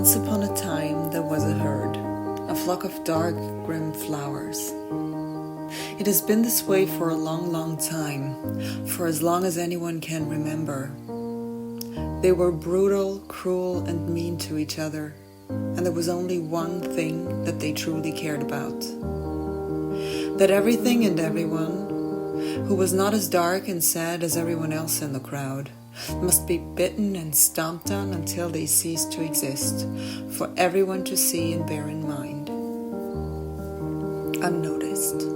Once upon a time there was a herd, a flock of dark, grim flowers. It has been this way for a long, long time, for as long as anyone can remember. They were brutal, cruel, and mean to each other, and there was only one thing that they truly cared about. That everything and everyone, who was not as dark and sad as everyone else in the crowd, must be bitten and stomped on until they cease to exist, for everyone to see and bear in mind. Unnoticed.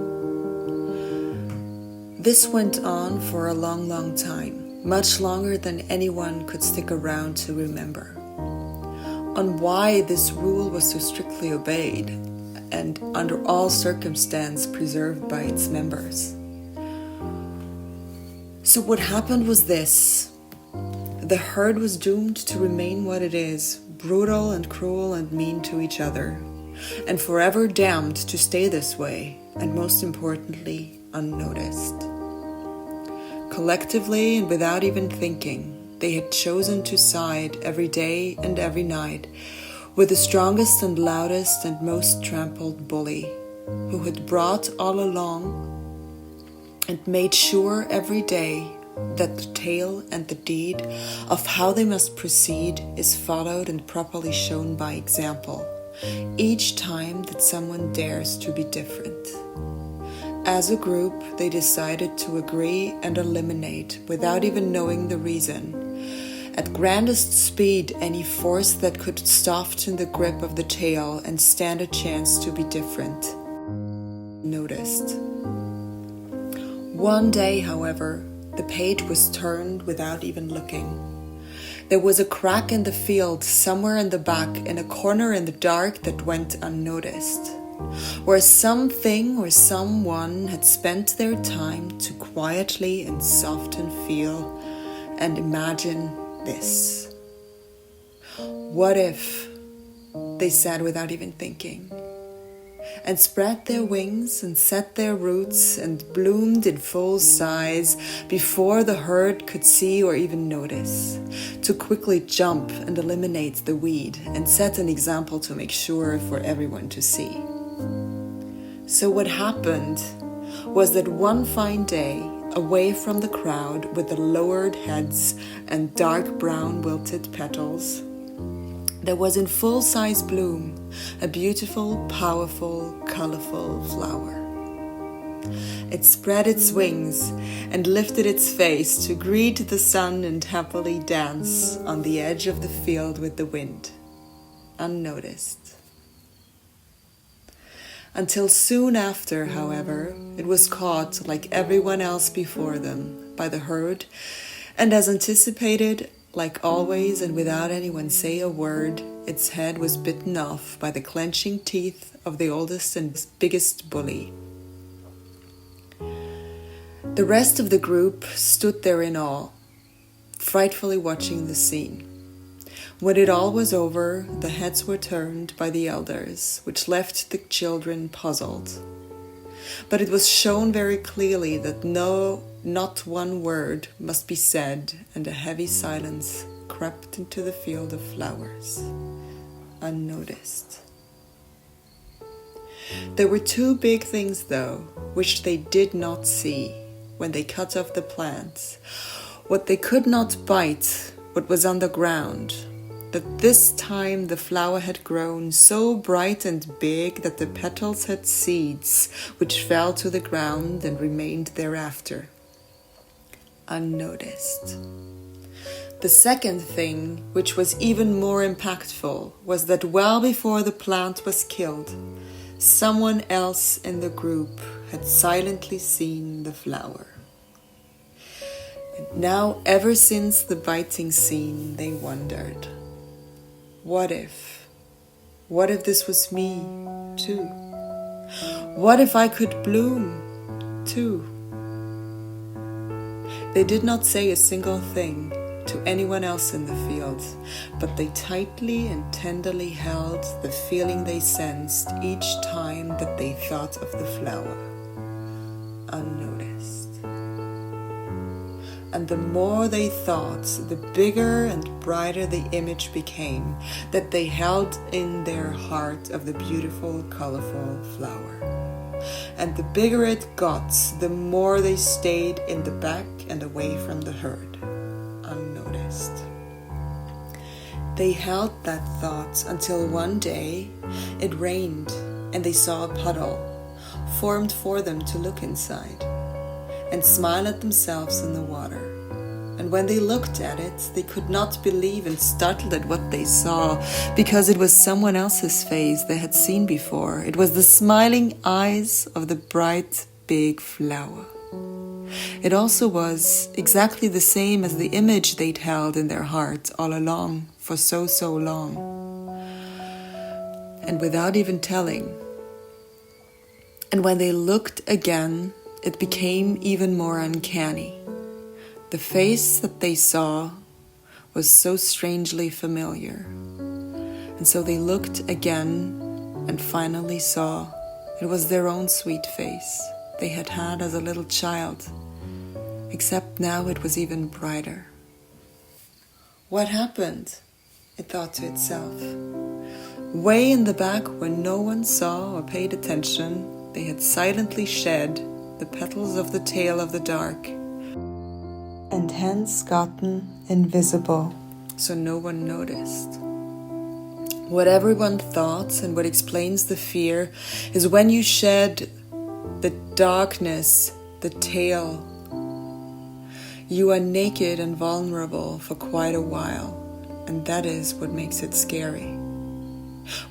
This went on for a long, long time, much longer than anyone could stick around to remember. On why this rule was so strictly obeyed, and under all circumstance preserved by its members. So what happened was this. The herd was doomed to remain what it is, brutal and cruel and mean to each other, and forever damned to stay this way, and most importantly, unnoticed. Collectively and without even thinking, they had chosen to side every day and every night with the strongest and loudest and most trampled bully, who had brought all along and made sure every day that the tale and the deed of how they must proceed is followed and properly shown by example, each time that someone dares to be different. As a group, they decided to agree and eliminate, without even knowing the reason, at grandest speed, any force that could soften the grip of the tail and stand a chance to be different. Noticed. One day, however, the page was turned without even looking. There was a crack in the field somewhere in the back, in a corner in the dark that went unnoticed, where something or someone had spent their time to quietly and softly feel and imagine this. What if, they said without even thinking, and spread their wings and set their roots and bloomed in full size before the herd could see or even notice, to quickly jump and eliminate the weed and set an example to make sure for everyone to see. So what happened was that one fine day, away from the crowd with the lowered heads and dark brown wilted petals, there was in full-size bloom a beautiful, powerful, colorful flower. It spread its wings and lifted its face to greet the sun and happily dance on the edge of the field with the wind, unnoticed. Until soon after, however, it was caught, like everyone else before them, by the herd, and as anticipated, like always and without anyone say a word, its head was bitten off by the clenching teeth of the oldest and biggest bully. The rest of the group stood there in awe, frightfully watching the scene. When it all was over, the heads were turned by the elders, which left the children puzzled. But it was shown very clearly that not one word must be said, and a heavy silence crept into the field of flowers, unnoticed. There were two big things, though, which they did not see when they cut off the plants. What they could not bite, what was on the ground, that this time the flower had grown so bright and big that the petals had seeds, which fell to the ground and remained thereafter, unnoticed. The second thing, which was even more impactful, was that well before the plant was killed, someone else in the group had silently seen the flower. And now, ever since the biting scene, they wondered, what if this was me, too? What if I could bloom, too? They did not say a single thing to anyone else in the field, but they tightly and tenderly held the feeling they sensed each time that they thought of the flower, unnoticed. And the more they thought, the bigger and brighter the image became that they held in their heart of the beautiful, colorful flower. And the bigger it got, the more they stayed in the back and away from the herd, unnoticed. They held that thought until one day it rained and they saw a puddle formed for them to look inside and smile at themselves in the water. And when they looked at it, they could not believe and startled at what they saw, because it was someone else's face they had seen before. It was the smiling eyes of the bright, big flower. It also was exactly the same as the image they'd held in their heart all along, for so long. And without even telling. And when they looked again, it became even more uncanny. The face that they saw was so strangely familiar. And so they looked again and finally saw it was their own sweet face they had had as a little child, except now it was even brighter. What happened? It thought to itself. Way in the back, when no one saw or paid attention, they had silently shed the petals of the tail of the dark, and hence gotten invisible, so no one noticed. What everyone thought and what explains the fear is when you shed the darkness, the tail, you are naked and vulnerable for quite a while, and that is what makes it scary.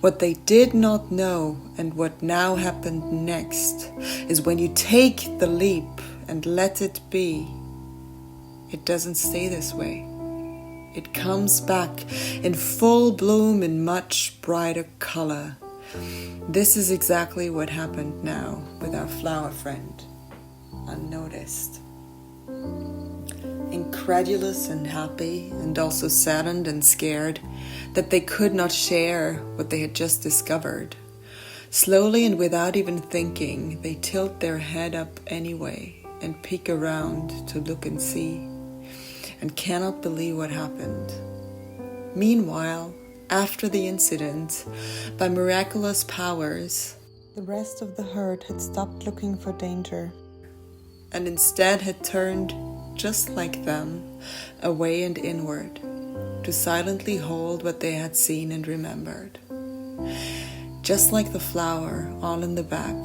What they did not know and what now happened next is when you take the leap and let it be, it doesn't stay this way. It comes back in full bloom in much brighter color. This is exactly what happened now with our flower friend, unnoticed. Incredulous and happy, and also saddened and scared that they could not share what they had just discovered. Slowly and without even thinking, they tilt their head up anyway and peek around to look and see, and cannot believe what happened. Meanwhile, after the incident, by miraculous powers, the rest of the herd had stopped looking for danger and instead had turned, just like them, away and inward, to silently hold what they had seen and remembered. Just like the flower, all in the back,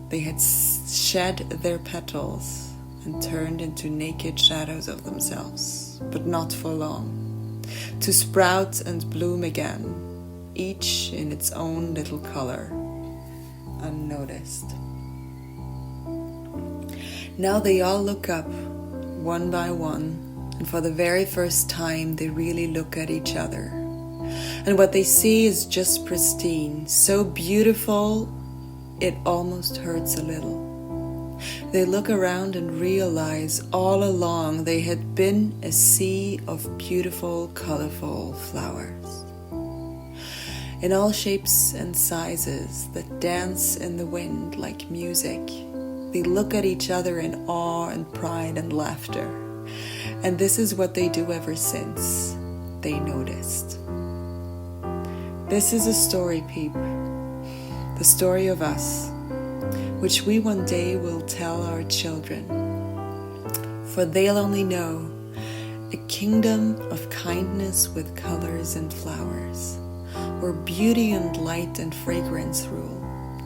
they had shed their petals and turned into naked shadows of themselves, but not for long, to sprout and bloom again, each in its own little color, unnoticed. Now they all look up, one by one, and for the very first time they really look at each other. And what they see is just pristine, so beautiful it almost hurts a little. They look around and realize all along they had been a sea of beautiful, colorful flowers, in all shapes and sizes that dance in the wind like music. They look at each other in awe and pride and laughter. And this is what they do ever since they noticed. This is a story, peep. The story of us, which we one day will tell our children. For they'll only know a kingdom of kindness with colors and flowers, where beauty and light and fragrance rule,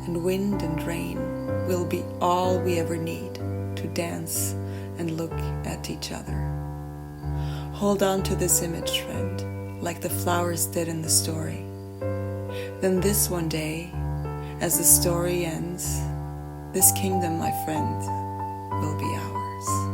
and wind and rain will be all we ever need to dance and look at each other. Hold on to this image, friend, like the flowers did in the story. Then this one day, as the story ends, this kingdom, my friend, will be ours.